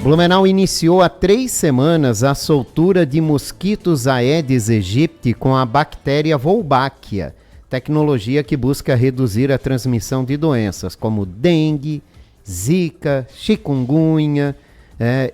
Blumenau iniciou há 3 semanas a soltura de mosquitos Aedes aegypti com a bactéria Wolbachia, tecnologia que busca reduzir a transmissão de doenças como dengue, zika, chikungunya,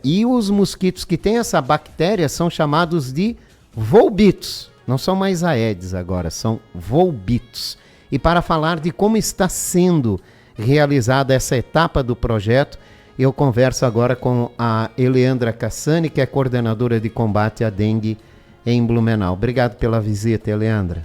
e os mosquitos que têm essa bactéria são chamados de volbitos. Não são mais Aedes agora, são volbitos. E para falar de como está sendo realizada essa etapa do projeto, eu converso agora com a Eleandra Cassani, que é coordenadora de combate à dengue em Blumenau. Obrigado pela visita, Eleandra.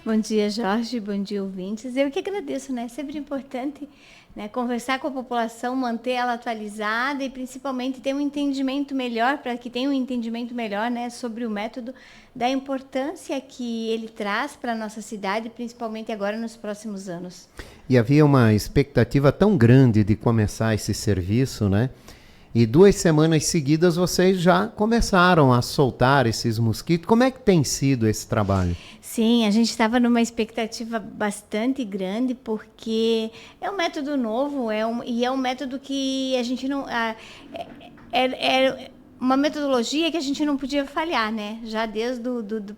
Bom dia, Jorge. Bom dia, ouvintes. Eu que agradeço, né? É sempre importante, né, conversar com a população, manter ela atualizada e principalmente ter um entendimento melhor, para que tenha um entendimento melhor, né, sobre o método, da importância que ele traz para a nossa cidade, principalmente agora nos próximos anos. E havia uma expectativa tão grande de começar esse serviço, né? E 2 semanas seguidas vocês já começaram a soltar esses mosquitos. Como é que tem sido esse trabalho? Sim, a gente estava numa expectativa bastante grande, porque é um método novo, e é um método que a gente não... É uma metodologia que a gente não podia falhar, né? Já desde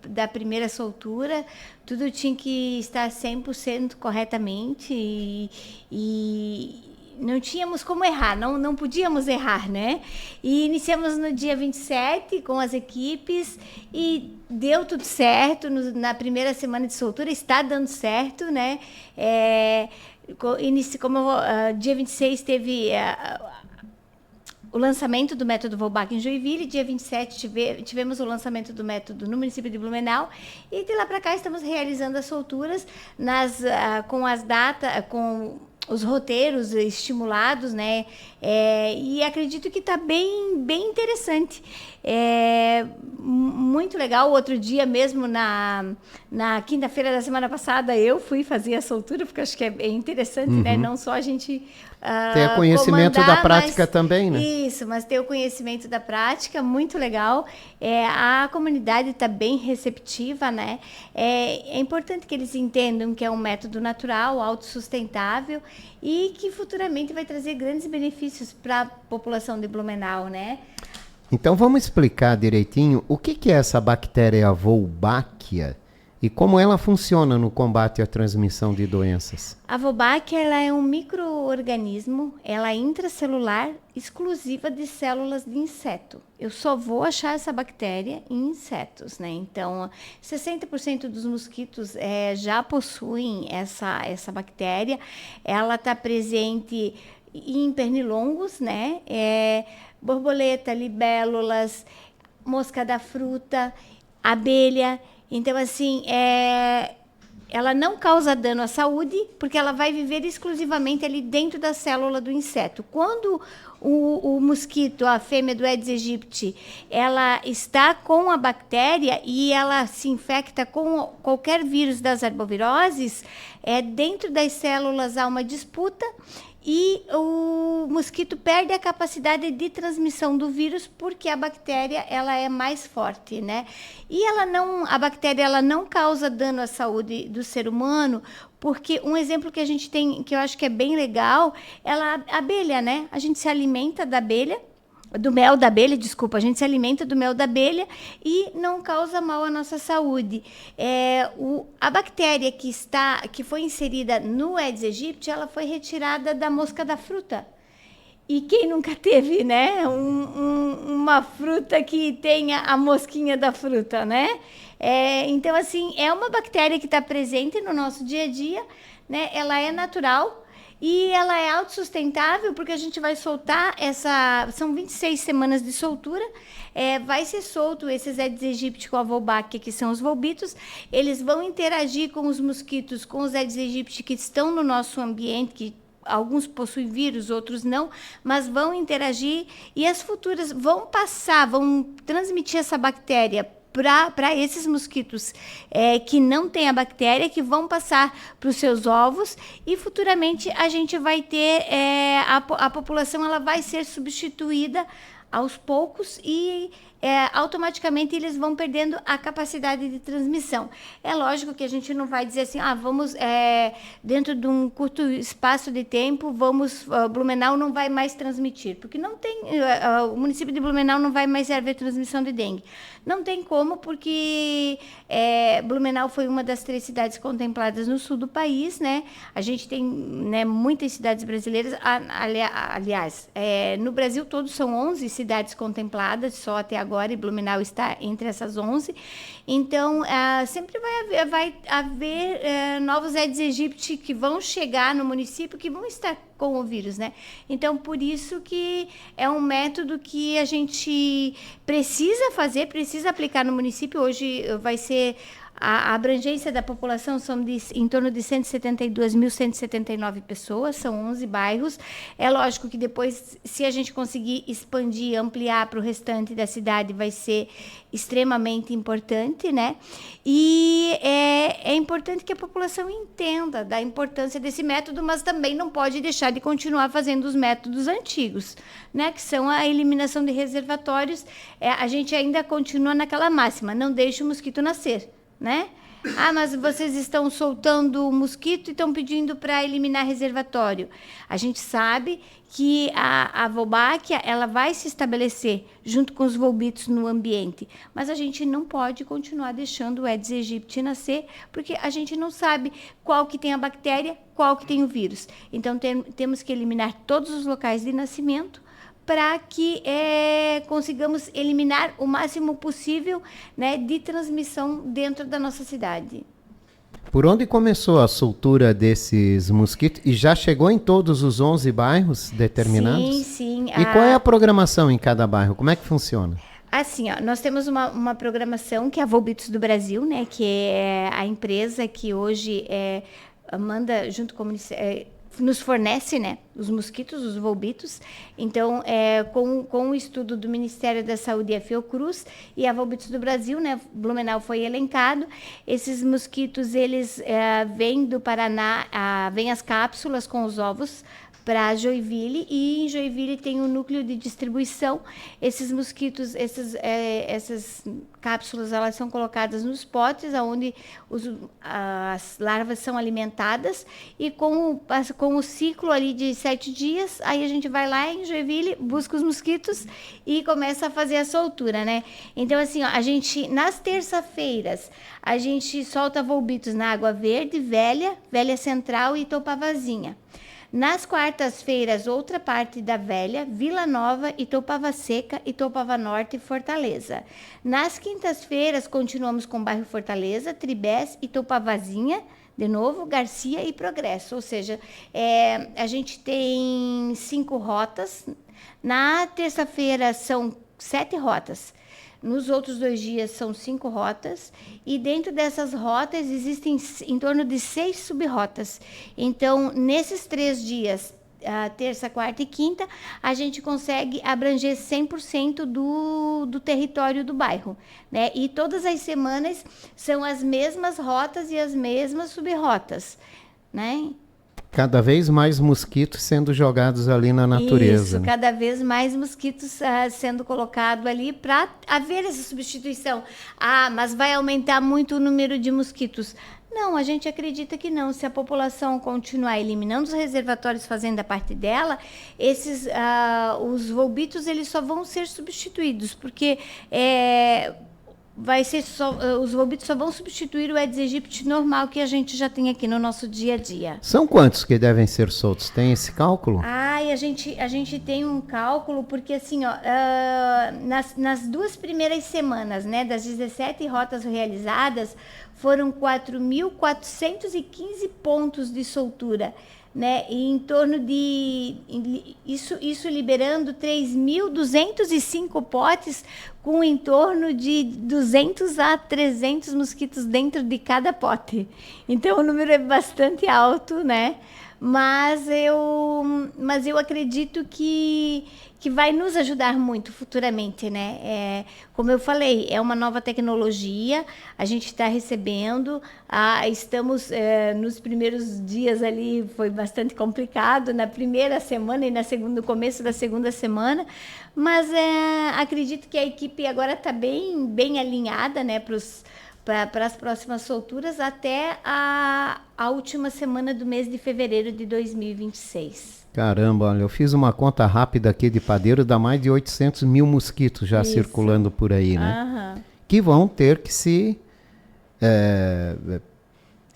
da primeira soltura, tudo tinha que estar 100% corretamente e não tínhamos como errar, não podíamos errar, né? E iniciamos no dia 27 com as equipes e deu tudo certo. Na primeira semana de soltura está dando certo, né? Dia 26 teve o lançamento do método Wolbachia em Joinville, dia 27 tivemos o lançamento do método no município de Blumenau, e de lá para cá estamos realizando as solturas com as datas, com os roteiros estimulados, né? E acredito que está bem interessante. Muito legal. O outro dia mesmo, na quinta-feira da semana passada, eu fui fazer a soltura, porque acho que é interessante, né? Não só a gente ter conhecimento da prática também, né? Isso, mas ter o conhecimento da prática, muito legal. A comunidade está bem receptiva, né? É importante que eles entendam que é um método natural, autossustentável e que futuramente vai trazer grandes benefícios para a população de Blumenau, né? Então vamos explicar direitinho o que é essa bactéria Wolbachia e como ela funciona no combate à transmissão de doenças. A Wolbachia, ela é um micro-organismo, ela é intracelular, exclusiva de células de inseto. Eu só vou achar essa bactéria em insetos, né? Então, 60% dos mosquitos já possuem essa bactéria. Ela está presente em pernilongos, né? Borboleta, libélulas, mosca da fruta, abelha. Então, assim, ela não causa dano à saúde, porque ela vai viver exclusivamente ali dentro da célula do inseto. Quando o mosquito, a fêmea do Aedes aegypti, ela está com a bactéria e ela se infecta com qualquer vírus das arboviroses, dentro das células há uma disputa e o mosquito perde a capacidade de transmissão do vírus, porque a bactéria ela é mais forte, né? E a bactéria ela não causa dano à saúde do ser humano, porque um exemplo que a gente tem, que eu acho que é bem legal, a abelha, né? A gente se alimenta da abelha, do mel da abelha, desculpa, a gente se alimenta do mel da abelha e não causa mal à nossa saúde. A bactéria que foi inserida no Aedes aegypti, ela foi retirada da mosca da fruta. E quem nunca teve, né, uma fruta que tenha a mosquinha da fruta, né? Então, assim, é uma bactéria que está presente no nosso dia a dia, né? Ela é natural. E ela é autossustentável, porque a gente vai soltar são 26 semanas de soltura, vai ser solto esses Aedes aegypti com a Wolbachia, que são os volbitos, eles vão interagir com os mosquitos, com os Aedes aegypti que estão no nosso ambiente, que alguns possuem vírus, outros não, mas vão interagir e as futuras vão transmitir essa bactéria para esses mosquitos que não têm a bactéria, que vão passar para os seus ovos e futuramente a gente vai ter, a população ela vai ser substituída aos poucos e automaticamente eles vão perdendo a capacidade de transmissão. É lógico que a gente não vai dizer assim, vamos, dentro de um curto espaço de tempo, Blumenau não vai mais transmitir, porque não tem, o município de Blumenau não vai mais haver transmissão de dengue. Não tem como, porque Blumenau foi uma das 3 cidades contempladas no sul do país, né? A gente tem, né, muitas cidades brasileiras, aliás, no Brasil todos são 11 cidades contempladas, só até agora, e Blumenau está entre essas 11. Então, sempre vai haver novos Aedes aegypti que vão chegar no município, que vão estar com o vírus, né? Então, por isso que é um método que a gente precisa aplicar no município. Hoje vai ser a abrangência da população são em torno de 172.179 pessoas, são 11 bairros. É lógico que depois, se a gente conseguir expandir, ampliar para o restante da cidade, vai ser extremamente importante, né? E é importante que a população entenda da importância desse método, mas também não pode deixar de continuar fazendo os métodos antigos, né? Que são a eliminação de reservatórios. A gente ainda continua naquela máxima, não deixe o mosquito nascer, né? Mas vocês estão soltando o mosquito e estão pedindo para eliminar reservatório. A gente sabe que a Wolbachia, ela vai se estabelecer junto com os volbitos no ambiente, mas a gente não pode continuar deixando o Aedes aegypti nascer, porque a gente não sabe qual que tem a bactéria, qual que tem o vírus. Então, temos que eliminar todos os locais de nascimento, para que consigamos eliminar o máximo possível, né, de transmissão dentro da nossa cidade. Por onde começou a soltura desses mosquitos? E já chegou em todos os 11 bairros determinados? Sim, sim. E qual é a programação em cada bairro? Como é que funciona? Assim, nós temos uma programação que é a Volbitos do Brasil, né, que é a empresa que hoje manda junto com o nos fornece, né, os mosquitos, os volbitos. Então, com o estudo do Ministério da Saúde e a Fiocruz e a Volbitos do Brasil, né, Blumenau foi elencado. Esses mosquitos, eles vêm do Paraná, vêm as cápsulas com os ovos para Joinville, e em Joinville tem um núcleo de distribuição. Esses mosquitos, essas cápsulas, elas são colocadas nos potes, onde as larvas são alimentadas, e com o ciclo ali de 7 dias, aí a gente vai lá em Joinville, busca os mosquitos e começa a fazer a soltura, né? Então, assim, a gente, nas terça-feiras, a gente solta volbitos na Água Verde, Velha Central e Itopavazinha. Nas quartas-feiras, outra parte da Velha, Vila Nova, Itopava Seca, Itopava Norte e Fortaleza. Nas quintas-feiras, continuamos com o bairro Fortaleza, Tribés, Itopavazinha, de novo, Garcia e Progresso. Ou seja, a gente tem 5 rotas. Na terça-feira, são 7 rotas. Nos outros 2 dias são 5 rotas, e dentro dessas rotas existem em torno de 6 sub-rotas. Então, nesses 3 dias, terça, quarta e quinta, a gente consegue abranger 100% do território do bairro, né? E todas as semanas são as mesmas rotas e as mesmas sub-rotas, né? Cada vez mais mosquitos sendo jogados ali na natureza. Isso, cada vez mais mosquitos sendo colocados ali para haver essa substituição. Mas vai aumentar muito o número de mosquitos. Não, a gente acredita que não. Se a população continuar eliminando os reservatórios, fazendo a parte dela, os volbitos, eles só vão ser substituídos, porque os volbitos só vão substituir o Aedes aegypti normal que a gente já tem aqui no nosso dia a dia. São quantos que devem ser soltos? Tem esse cálculo? A gente tem um cálculo, porque assim, nas 2 primeiras semanas, né, das 17 rotas realizadas, foram 4.415 pontos de soltura, né? E em torno de isso liberando 3.205 potes, com em torno de 200 a 300 mosquitos dentro de cada pote. Então o número é bastante alto, né? Mas eu acredito que vai nos ajudar muito futuramente, né? Como eu falei, é uma nova tecnologia, a gente está recebendo, estamos nos primeiros dias ali, foi bastante complicado, na primeira semana e no começo da segunda semana, mas acredito que a equipe agora está bem alinhada, né, para as próximas solturas até a última semana do mês de fevereiro de 2026. Caramba, olha, eu fiz uma conta rápida aqui de padeiro, dá mais de 800 mil mosquitos já circulando por aí, né? Que vão ter que se...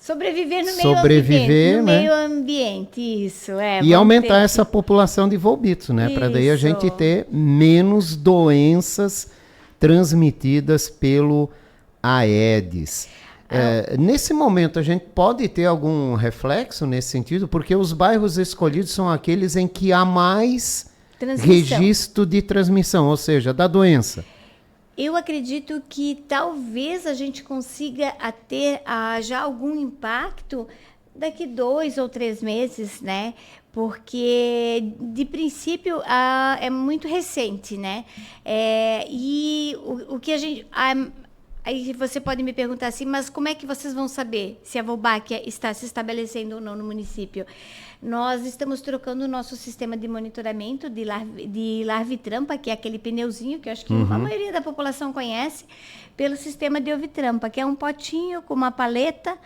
sobreviver no né? meio ambiente, isso. E aumentar essa população de volbitos, né? Para daí a gente ter menos doenças transmitidas pelo Aedes. Nesse momento, a gente pode ter algum reflexo nesse sentido? Porque os bairros escolhidos são aqueles em que há mais registro de transmissão, ou seja, da doença. Eu acredito que talvez a gente consiga ter já algum impacto daqui 2 ou 3 meses, né? Porque, de princípio, é muito recente, né? E o que a gente... Aí você pode me perguntar assim, mas como é que vocês vão saber se a Wolbachia está se estabelecendo ou não no município? Nós estamos trocando o nosso sistema de monitoramento de larvitrampa, que é aquele pneuzinho que eu acho que a maioria da população conhece, pelo sistema de ovitrampa, que é um potinho com uma paleta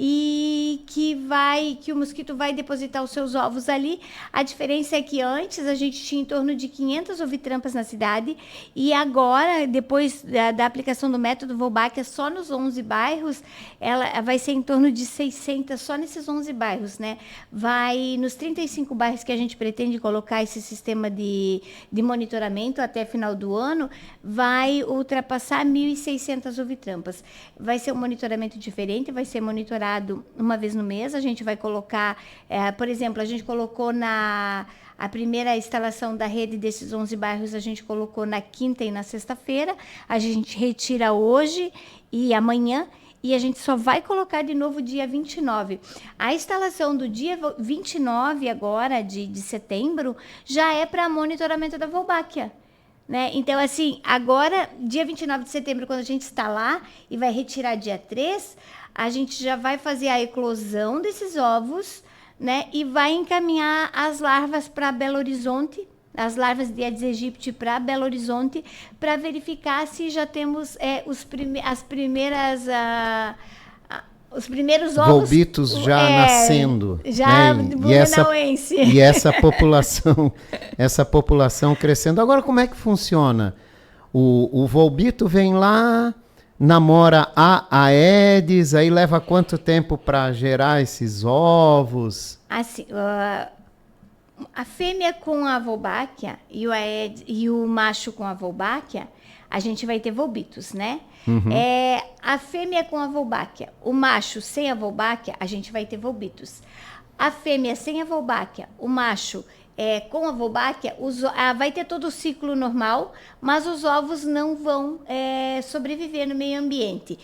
e que o mosquito vai depositar os seus ovos ali. A diferença é que antes a gente tinha em torno de 500 ovitrampas na cidade e agora, depois da aplicação do método Wolbachia só nos 11 bairros, ela vai ser em torno de 600 só nesses 11 bairros, né? Vai nos 35 bairros que a gente pretende colocar esse sistema de monitoramento até final do ano, vai ultrapassar 1.600 ovitrampas. Vai ser um monitoramento diferente, vai ser monitorado uma vez no mês. A gente vai colocar, por exemplo, a gente colocou a primeira instalação da rede desses 11 bairros, a gente colocou na quinta e na sexta-feira, a gente retira hoje e amanhã, e a gente só vai colocar de novo dia 29. A instalação do dia 29 agora, de setembro, já é para monitoramento da Wolbachia. Né? Então, assim, agora, dia 29 de setembro, quando a gente está lá e vai retirar dia 3, a gente já vai fazer a eclosão desses ovos, né? E vai encaminhar as larvas para Belo Horizonte, as larvas de Aedes aegypti para Belo Horizonte, para verificar se já temos os primeiros ovos. Volbitos já nascendo. Já, né? blumenauense. E essa população crescendo. Agora, como é que funciona? O volbito vem lá, namora a Aedes, aí leva quanto tempo para gerar esses ovos? Assim, a fêmea com a Wolbachia e o Aedes, e o macho com a Wolbachia, a gente vai ter volbitos, né? A fêmea com a Wolbachia, o macho sem a Wolbachia, a gente vai ter volbitos. A fêmea sem a Wolbachia, o macho com a Wolbachia, vai ter todo o ciclo normal, mas os ovos não vão sobreviver no meio ambiente.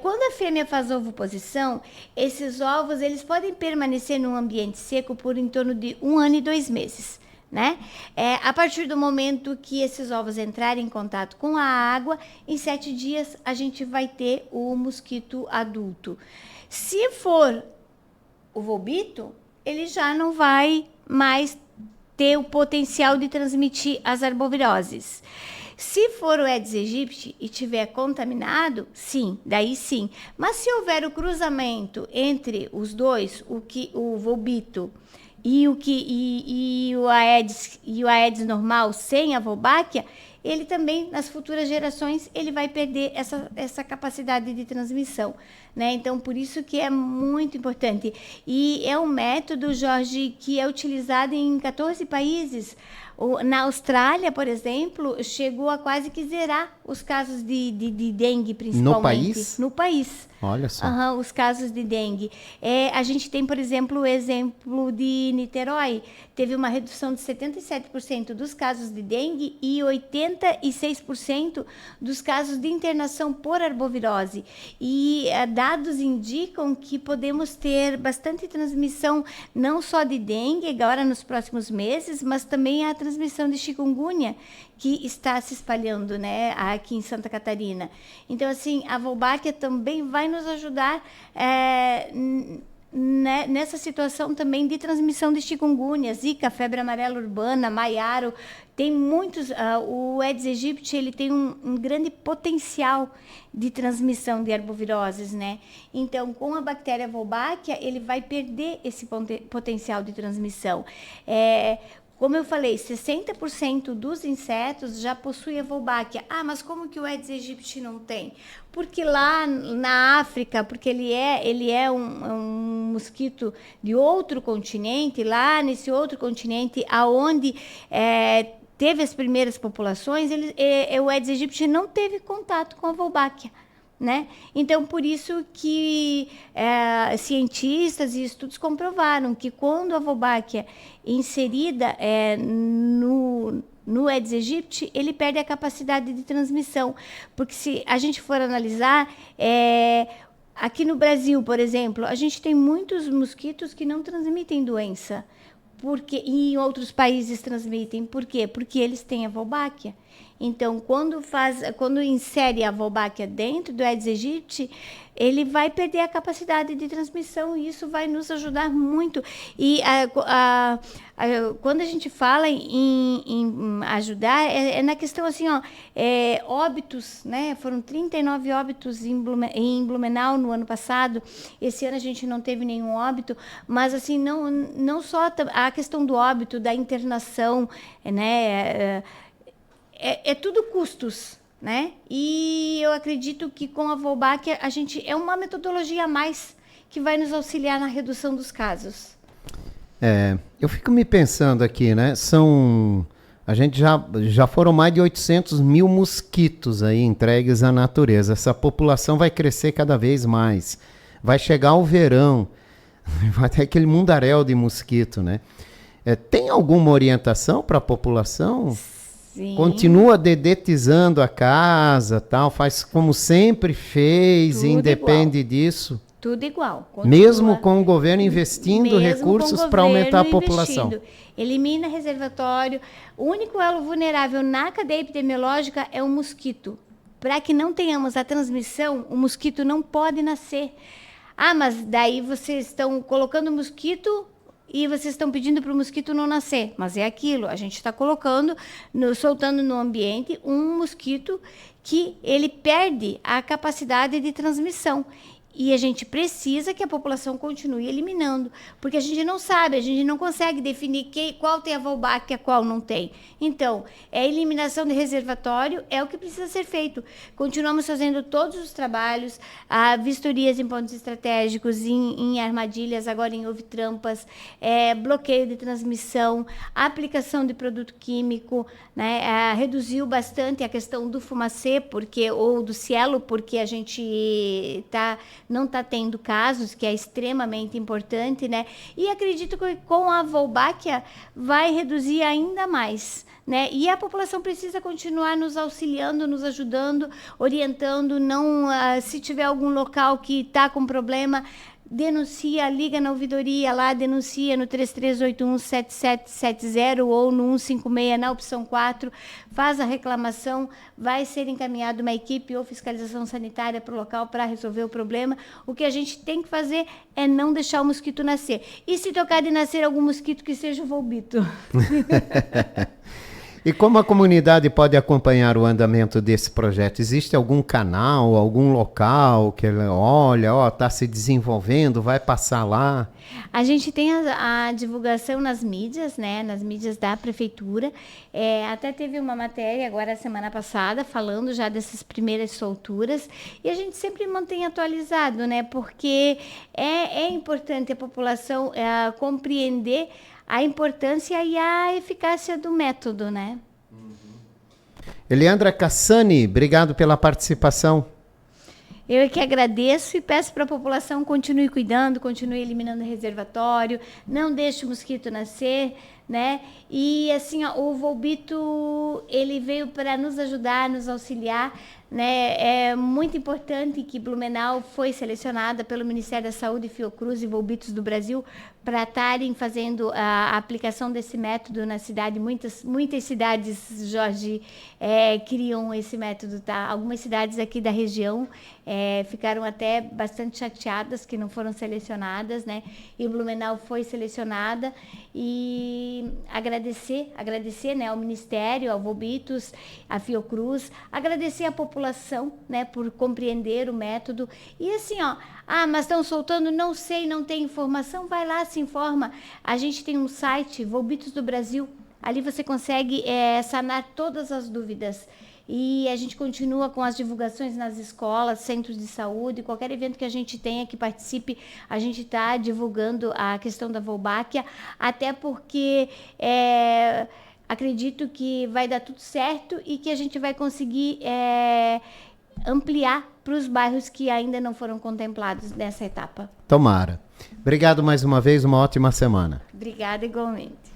Quando a fêmea faz ovoposição, esses ovos eles podem permanecer num ambiente seco por em torno de 1 ano e 2 meses. Né? A partir do momento que esses ovos entrarem em contato com a água, em 7 dias a gente vai ter o mosquito adulto. Se for o volbito, ele já não vai mais ter o potencial de transmitir as arboviroses. Se for o Aedes aegypti e tiver contaminado, sim, daí sim. Mas se houver o cruzamento entre os dois, o volbito e o Aedes normal sem a Wolbachia, ele também, nas futuras gerações, ele vai perder essa capacidade de transmissão, né? Então, por isso que é muito importante. E é um método, Jorge, que é utilizado em 14 países. Na Austrália, por exemplo, chegou a quase que zerar os casos de dengue, principalmente. No país? No país. Olha só. Os casos de dengue. A gente tem, por exemplo, o exemplo de Niterói. Teve uma redução de 77% dos casos de dengue e 80 86% dos casos de internação por arbovirose. E dados indicam que podemos ter bastante transmissão, não só de dengue, agora nos próximos meses, mas também a transmissão de chikungunya, que está se espalhando, né, aqui em Santa Catarina. Então, assim, a Wolbachia também vai nos ajudar nessa situação também de transmissão de chikungunya, zika, febre amarela urbana, maiaro. Tem muitos, o Aedes aegypti, ele tem um grande potencial de transmissão de arboviroses, né? Então, com a bactéria Wolbachia, ele vai perder esse potencial de transmissão. Como eu falei, 60% dos insetos já possuem a Wolbachia. Ah, mas como que o Aedes aegypti não tem? Porque lá na África, porque ele é um mosquito de outro continente, lá nesse outro continente, aonde teve as primeiras populações, o Aedes aegypti não teve contato com a Wolbachia. Né? Então, por isso que cientistas e estudos comprovaram que quando a Wolbachia inserida no Aedes aegypti, ele perde a capacidade de transmissão. Porque se a gente for analisar, aqui no Brasil, por exemplo, a gente tem muitos mosquitos que não transmitem doença. E em outros países transmitem. Por quê? Porque eles têm a Wolbachia. Então, quando insere a Wolbachia dentro do Aedes aegypti, ele vai perder a capacidade de transmissão e isso vai nos ajudar muito. E quando a gente fala em ajudar, é na questão assim, óbitos, né? Foram 39 óbitos em Blumenau no ano passado. Esse ano a gente não teve nenhum óbito, mas assim, não só a questão do óbito, da internação, né? É tudo custos, né? E eu acredito que com a Wolbachia é uma metodologia a mais que vai nos auxiliar na redução dos casos. Eu fico me pensando aqui, né? A gente já foram mais de 800 mil mosquitos aí entregues à natureza. Essa população vai crescer cada vez mais. Vai chegar o verão, vai ter aquele mundaréu de mosquito, né? Tem alguma orientação para a população? Sim. Continua dedetizando a casa, tal, faz como sempre fez, Tudo e independe igual. disso. Tudo igual. Continua, mesmo com o governo investindo recursos para aumentar a população. Elimina reservatório. O único elo vulnerável na cadeia epidemiológica é o mosquito. Para que não tenhamos a transmissão, o mosquito não pode nascer. Ah, mas daí vocês estão colocando o mosquito e vocês estão pedindo para o mosquito não nascer. Mas é aquilo, a gente está soltando no ambiente um mosquito que ele perde a capacidade de transmissão. E a gente precisa que a população continue eliminando, porque a gente não sabe, a gente não consegue definir qual tem a Wolbachia, qual não tem. Então, a eliminação de reservatório é o que precisa ser feito. Continuamos fazendo todos os trabalhos, vistorias em pontos estratégicos, em armadilhas, agora em ouvitrampas, bloqueio de transmissão, aplicação de produto químico, né, reduziu bastante a questão do fumacê, ou do cielo, porque a gente não está tendo casos, que é extremamente importante, né? E acredito que com a Wolbachia vai reduzir ainda mais, né? E a população precisa continuar nos auxiliando, nos ajudando, orientando, se tiver algum local que está com problema, denuncia, liga na ouvidoria lá, denuncia no 3381-7770 ou no 156 na opção 4, faz a reclamação, vai ser encaminhado uma equipe ou fiscalização sanitária para o local para resolver o problema. O que a gente tem que fazer é não deixar o mosquito nascer. E se tocar de nascer algum mosquito, que seja o volbito. E como a comunidade pode acompanhar o andamento desse projeto? Existe algum canal, algum local que está se desenvolvendo, vai passar lá? A gente tem a divulgação nas mídias, né? Nas mídias da prefeitura. Até teve uma matéria agora semana passada falando já dessas primeiras solturas. E a gente sempre mantém atualizado, né? Porque é importante a população compreender a importância e a eficácia do método, né? Eliandra Cassani, obrigado pela participação. Eu é que agradeço e peço para a população continue cuidando, continue eliminando reservatório, não deixe o mosquito nascer, né? E assim, ó, o Volbito, ele veio para nos ajudar, nos auxiliar, né? É muito importante que Blumenau foi selecionada pelo Ministério da Saúde, Fiocruz e Volbitos do Brasil para estarem fazendo a aplicação desse método na cidade. Muitas cidades, Jorge, criam esse método, tá? Algumas cidades aqui da região ficaram até bastante chateadas que não foram selecionadas, né? E Blumenau foi selecionada, e agradecer, né, ao Ministério, ao Volbitos, à Fiocruz, agradecer à população, né, por compreender o método. E assim, ó, mas estão soltando, não sei, não tem informação, vai lá, se informa. A gente tem um site, Volbitos do Brasil, ali você consegue sanar todas as dúvidas. E a gente continua com as divulgações nas escolas, centros de saúde, qualquer evento que a gente tenha que participe, a gente está divulgando a questão da Wolbachia, até porque acredito que vai dar tudo certo e que a gente vai conseguir ampliar para os bairros que ainda não foram contemplados nessa etapa. Tomara. Obrigado mais uma vez, uma ótima semana. Obrigada igualmente.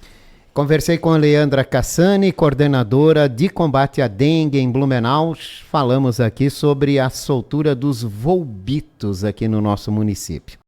Conversei com a Leandra Cassani, coordenadora de combate à dengue em Blumenau. Falamos aqui sobre a soltura dos Volbitos aqui no nosso município.